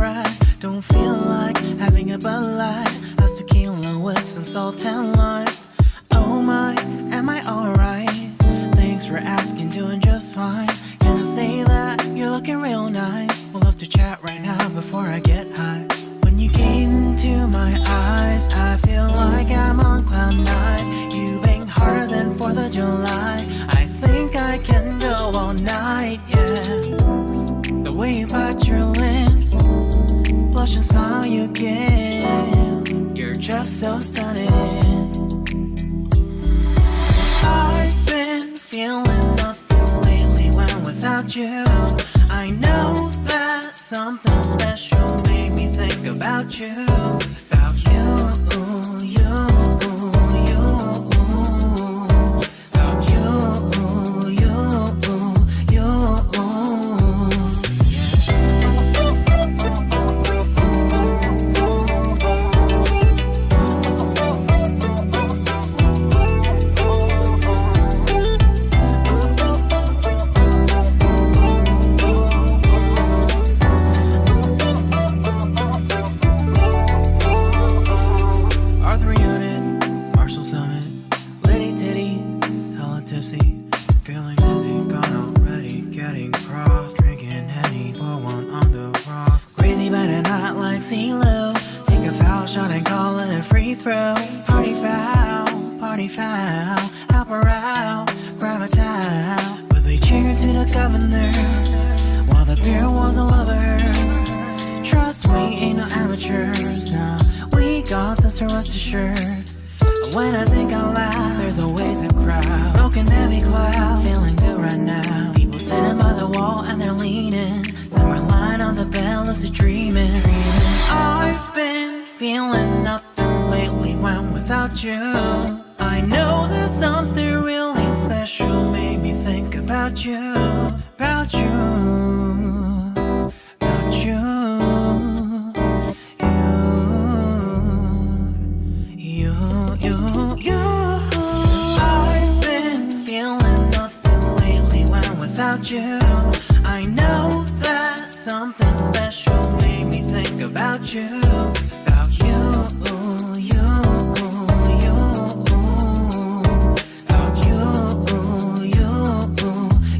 right. Don't feel like having a Bud Light. How's tequila with some salt and lime? Oh my, am I alright? Thanks for asking, doing just fine. Can I say that you're looking real nice? We'll love to chat right now before I get high. When you gaze into my eyes, I feel like I'm on cloud nine. You bang harder than 4th of July. I think I can go all night, yeah. The way you bite your lips, blush and smile you give, you're just so stunning. I've been feeling nothing lately when without you. I know that something special made me think about you. About you, you, you. About you, you, you. Feeling dizzy, gone already, getting cross, drinking Henny, pour one on the rocks. Crazy but not like CeeLo. Take a foul shot and call it a free throw. Party foul, help her out, grab a towel. But they cheered to the governor, while the beer was a lover. Trust we ain't no amateurs, nah, we got this, so rest assured. When I think out loud, there's always a crowd. Smoking heavy cloud, feeling good right now. People sitting by the wall and they're leaning. Some are lying on the bed, lucid dreaming. I've been feeling nothing lately when without you. I know that something really special made me think about you. About you, about you. I've been feeling nothing lately when without you. I know that something special made me think about you. About you, you, you. About you, you,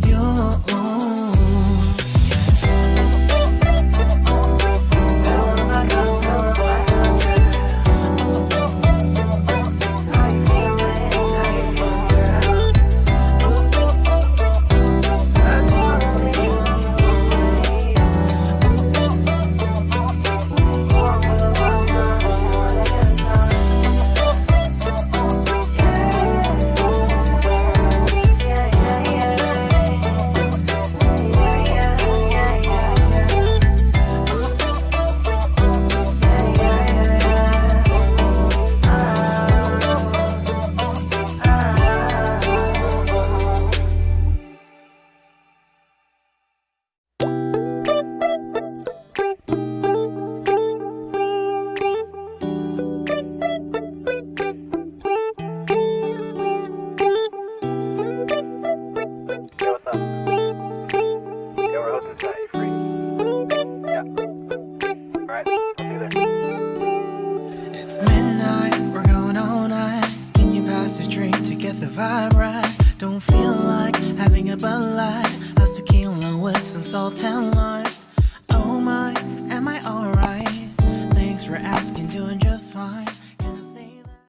you. It's midnight, we're going all night. Can you pass a drink to get the vibe right? Don't feel like having a Bud Light. How's tequila with some salt and lime?